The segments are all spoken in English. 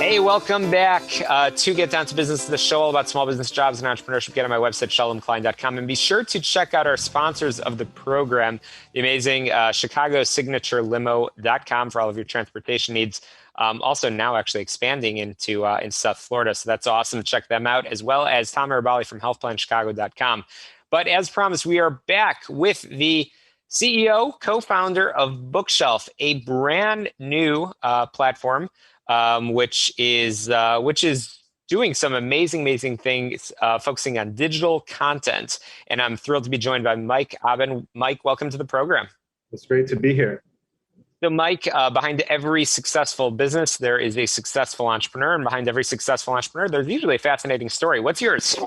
Hey, welcome back to Get Down to Business, the show all about small business jobs and entrepreneurship. Get on my website, shalomklein.com, and be sure to check out our sponsors of the program, the amazing Chicago Signature Limo.com for all of your transportation needs. Also now actually expanding into in South Florida, so that's awesome. Check them out, as well as Tom Arabali from healthplanchicago.com. But as promised, we are back with the CEO, co-founder of Bookshelf, a brand new platform which is doing some amazing things, focusing on digital content. And I'm thrilled to be joined by Mike Abend. Mike, welcome to the program. It's great to be here. So Mike, behind every successful business, there is a successful entrepreneur. And behind every successful entrepreneur, there's usually a fascinating story. What's yours?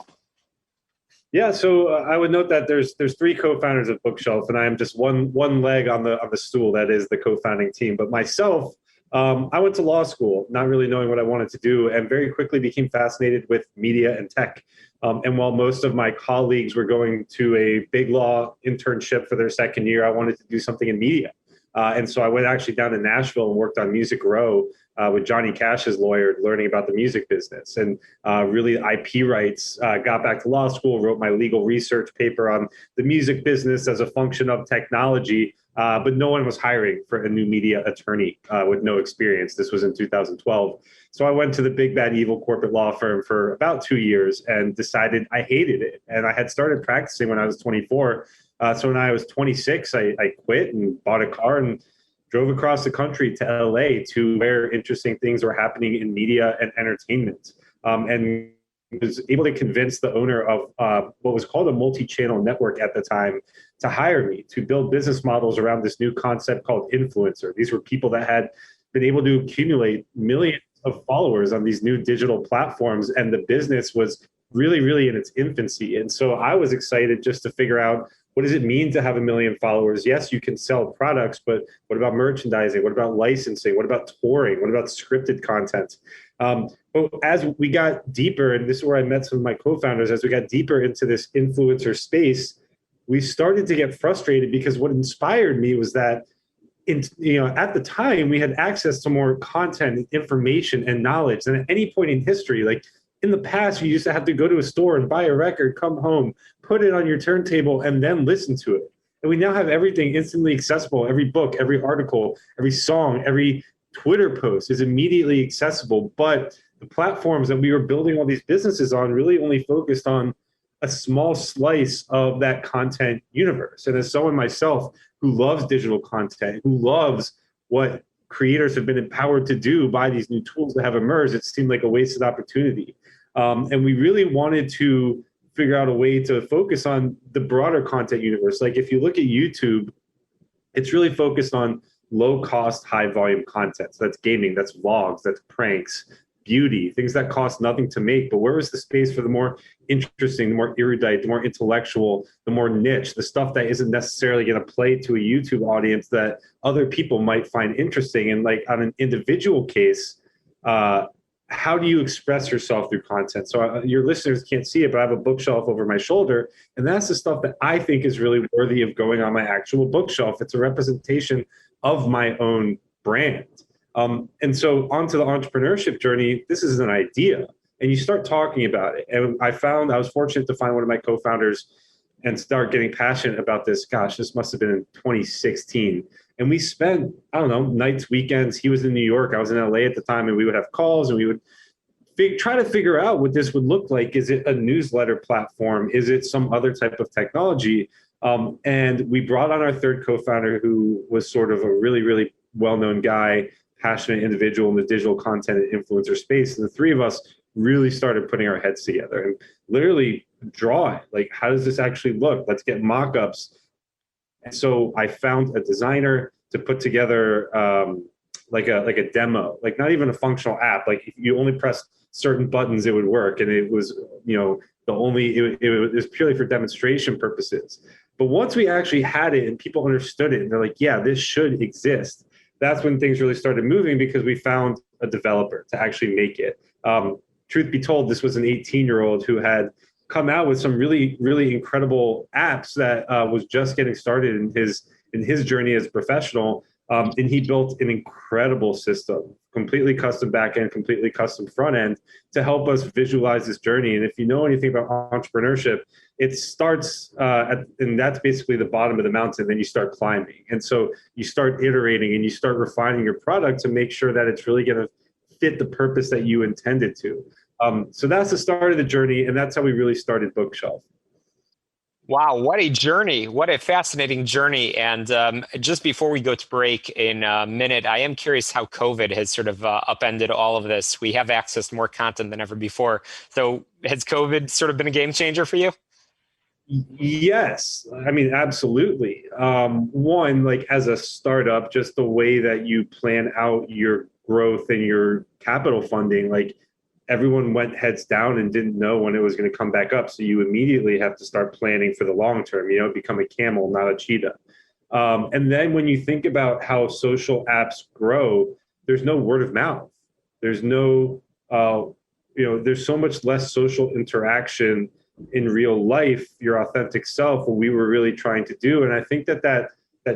Yeah, so I would note that there's three co-founders of Bookshelf, and I am just one leg on the stool that is the co-founding team. But myself, I went to law school, not really knowing what I wanted to do, and very quickly became fascinated with media and tech. And while most of my colleagues were going to a big law internship for their second year, I wanted to do something in media. And so I went actually down to Nashville and worked on Music Row with Johnny Cash's lawyer, learning about the music business and really IP rights. Got back to law school, wrote my legal research paper on the music business as a function of technology, but no one was hiring for a new media attorney with no experience. This was in 2012. So I went to the big, bad, evil corporate law firm for about 2 years and decided I hated it. And I had started practicing when I was 24. So when I was 26, I quit and bought a car and drove across the country to LA to where interesting things were happening in media and entertainment. And was able to convince the owner of what was called a multi-channel network at the time to hire me to build business models around this new concept called influencer. These were people that had been able to accumulate millions of followers on these new digital platforms, and the business was really in its infancy. And so I was excited just to figure out, what does it mean to have 1 million followers? Yes, you can sell products, but what about merchandising? What about licensing? What about touring? What about scripted content? But as we got deeper, and this is where I met some of my co-founders, as we got deeper into this influencer space, we started to get frustrated because what inspired me was that at the time we had access to more content, information, and knowledge than at any point in history. Like, in the past, you used to have to go to a store and buy a record, come home, put it on your turntable, and then listen to it. And we now have everything instantly accessible. Every book, every article, every song, every Twitter post is immediately accessible. But the platforms that we were building all these businesses on really only focused on a small slice of that content universe. And as someone myself who loves digital content, who loves what creators have been empowered to do by these new tools that have emerged, it seemed like a wasted opportunity. And we really wanted to figure out a way to focus on the broader content universe. Like, if you look at YouTube, it's really focused on low cost, high volume content. So that's gaming, that's vlogs, that's pranks, beauty, things that cost nothing to make. But where was the space for the more interesting, the more erudite, the more intellectual, the more niche, the stuff that isn't necessarily going to play to a YouTube audience that other people might find interesting? And like, on an individual case, how do you express yourself through content? So your listeners can't see it, but I have a bookshelf over my shoulder, and that's the stuff that I think is really worthy of going on my actual bookshelf. It's a representation of my own brand. And so onto the entrepreneurship journey, this is an idea, and you start talking about it. And I was fortunate to find one of my co-founders and start getting passionate about this. Gosh, this must have been in 2016. And we spent, I don't know, nights, weekends. He was in New York, I was in LA at the time, and we would have calls and we would try to figure out what this would look like. Is it a newsletter platform? Is it some other type of technology? And we brought on our third co-founder, who was sort of a really well-known guy, passionate individual in the digital content and influencer space. And the three of us really started putting our heads together and literally draw it. Like, how does this actually look? Let's get mock-ups. And so I found a designer to put together like a demo, like not even a functional app. Like, if you only press certain buttons, it would work. And it was, it was purely for demonstration purposes. But once we actually had it and people understood it, and they're like, yeah, this should exist, that's when things really started moving, because we found a developer to actually make it. Truth be told, this was an 18-year-old who had come out with some really incredible apps that was just getting started in his journey as a professional. And he built an incredible system, completely custom back end, completely custom front end, to help us visualize this journey. And if you know anything about entrepreneurship, it starts and that's basically the bottom of the mountain. Then you start climbing. And so you start iterating and you start refining your product to make sure that it's really going to fit the purpose that you intended to. So that's the start of the journey. And that's how we really started Bookshelf. Wow, what a journey. What a fascinating journey. And just before we go to break in a minute, I am curious how COVID has sort of upended all of this. We have access to more content than ever before. So has COVID sort of been a game changer for you? Yes, I mean, absolutely. One, like as a startup, just the way that you plan out your growth and your capital funding, like everyone went heads down and didn't know when it was going to come back up. So you immediately have to start planning for the long term, become a camel, not a cheetah. And then when you think about how social apps grow, there's no word of mouth. There's no, there's so much less social interaction in real life, your authentic self, what we were really trying to do. And I think that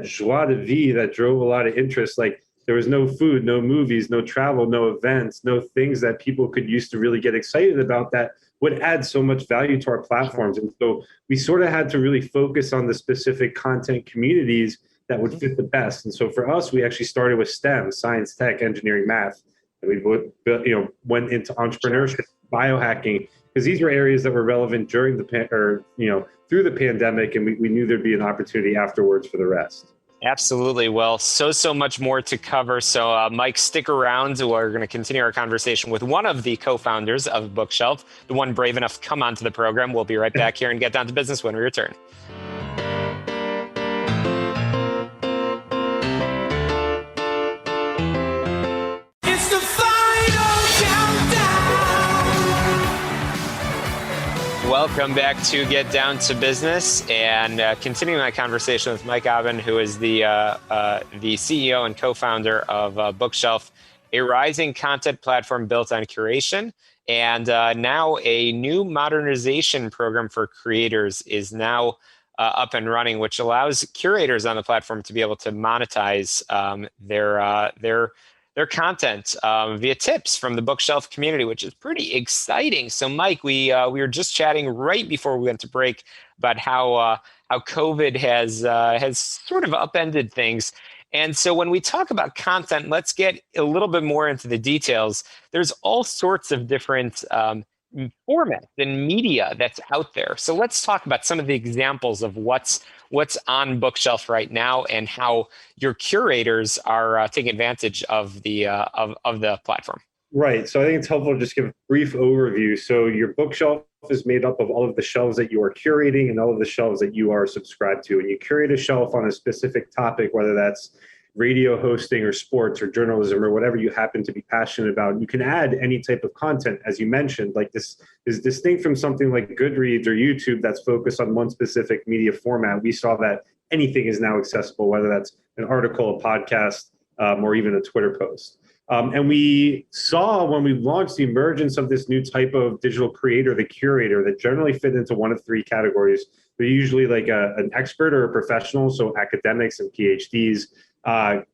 joie de vivre that drove a lot of interest, like there was no food, no movies, no travel, no events, no things that people could use to really get excited about that would add so much value to our platforms. And so we sort of had to really focus on the specific content communities that would fit the best. And so for us, we actually started with STEM, science, tech, engineering, math. And we went into entrepreneurship, biohacking, because these were areas that were relevant during through the pandemic, and we knew there'd be an opportunity afterwards for the rest. Absolutely. Well, so much more to cover. So Mike, stick around. We're going to continue our conversation with one of the co-founders of Bookshelf, the one brave enough to come onto the program. We'll be right back here and get down to business when we return. Welcome back to Get Down to Business, and continuing my conversation with Mike Abend, who is the CEO and co-founder of Bookshelf, a rising content platform built on curation. And now a new modernization program for creators is now up and running, which allows curators on the platform to be able to monetize their content via tips from the Bookshelf community, which is pretty exciting. So, Mike, we were just chatting right before we went to break about how COVID has sort of upended things. And so when we talk about content, let's get a little bit more into the details. There's all sorts of different formats and media that's out there. So let's talk about some of the examples of what's on Bookshelf right now and how your curators are taking advantage of the platform. Right. So I think it's helpful to just give a brief overview. So your Bookshelf is made up of all of the shelves that you are curating and all of the shelves that you are subscribed to. And you curate a shelf on a specific topic, whether that's radio hosting or sports or journalism or whatever you happen to be passionate about. You can add any type of content, as you mentioned. Like this is distinct from something like Goodreads or YouTube that's focused on one specific media format. We saw that anything is now accessible, whether that's an article, a podcast, or even a Twitter post. And we saw when we launched the emergence of this new type of digital creator, the curator, that generally fit into one of three categories. They're usually like an expert or a professional, so academics and PhDs,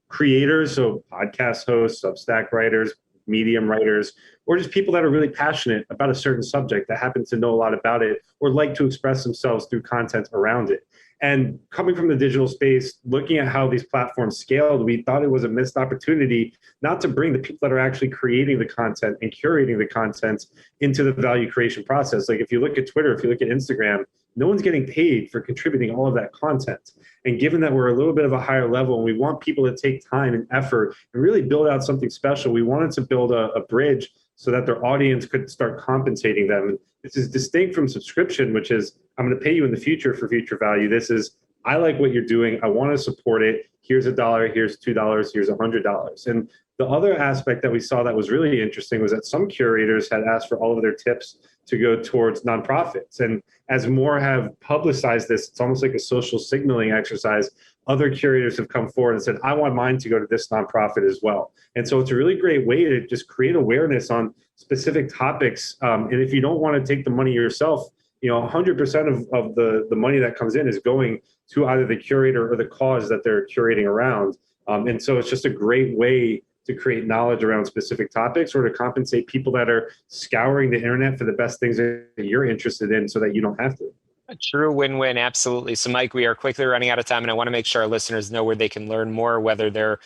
creators, so podcast hosts, Substack writers, Medium writers, or just people that are really passionate about a certain subject that happen to know a lot about it or like to express themselves through content around it. And coming from the digital space, looking at how these platforms scaled, we thought it was a missed opportunity not to bring the people that are actually creating the content and curating the content into the value creation process. Like if you look at Twitter, if you look at Instagram, no one's getting paid for contributing all of that content. And given that we're a little bit of a higher level and we want people to take time and effort and really build out something special, we wanted to build a bridge so that their audience could start compensating them. And this is distinct from subscription, which is, I'm going to pay you in the future for future value. This is, I like what you're doing. I want to support it. Here's $1, here's $2, here's $100. And the other aspect that we saw that was really interesting was that some curators had asked for all of their tips to go towards nonprofits. And as more have publicized this, it's almost like a social signaling exercise. Other curators have come forward and said, I want mine to go to this nonprofit as well. And so it's a really great way to just create awareness on specific topics. And if you don't want to take the money yourself, 100% of the money that comes in is going to either the curator or the cause that they're curating around. And so it's just a great way to create knowledge around specific topics or to compensate people that are scouring the internet for the best things that you're interested in so that you don't have to. A true win-win, absolutely. So, Mike, we are quickly running out of time, and I want to make sure our listeners know where they can learn more, whether they're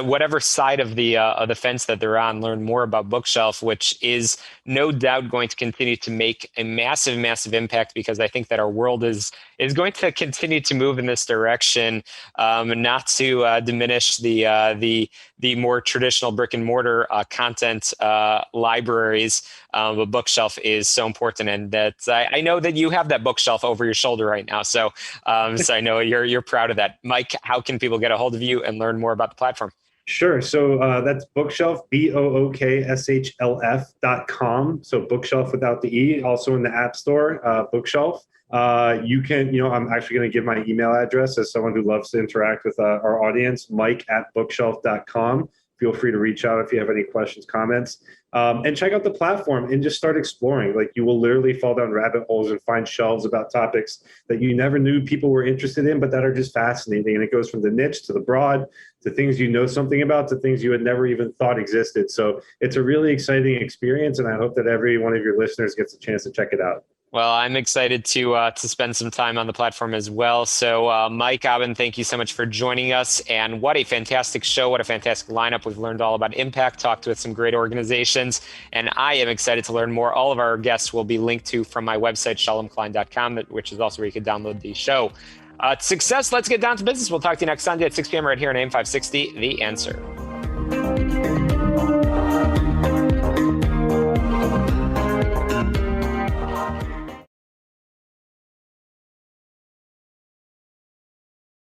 whatever side of the fence that they're on, learn more about Bookshelf, which is no doubt going to continue to make a massive, massive impact, because I think that our world is going to continue to move in this direction. Not to diminish the more traditional brick and mortar content libraries. But Bookshelf is so important, and that I know that you have that bookshelf over your shoulder right now. So I know you're proud of that. Mike, how can people get a hold of you and learn more about the platform? Sure. So that's Bookshelf, BOOKSHLF.com. So Bookshelf without the E, also in the App Store, Bookshelf. You can, I'm actually going to give my email address as someone who loves to interact with our audience, mike@bookshelf.com. Feel free to reach out if you have any questions, comments, and check out the platform and just start exploring. Like, you will literally fall down rabbit holes and find shelves about topics that you never knew people were interested in, but that are just fascinating. And it goes from the niche to the broad to things you know something about to things you had never even thought existed. So it's a really exciting experience, and I hope that every one of your listeners gets a chance to check it out. Well, I'm excited to spend some time on the platform as well. So, Mike, Abend, thank you so much for joining us. And what a fantastic show. What a fantastic lineup. We've learned all about impact, talked with some great organizations, and I am excited to learn more. All of our guests will be linked to from my website, shalomklein.com, which is also where you can download the show. Success. Let's get down to business. We'll talk to you next Sunday at 6 p.m. right here on AM 560, The Answer.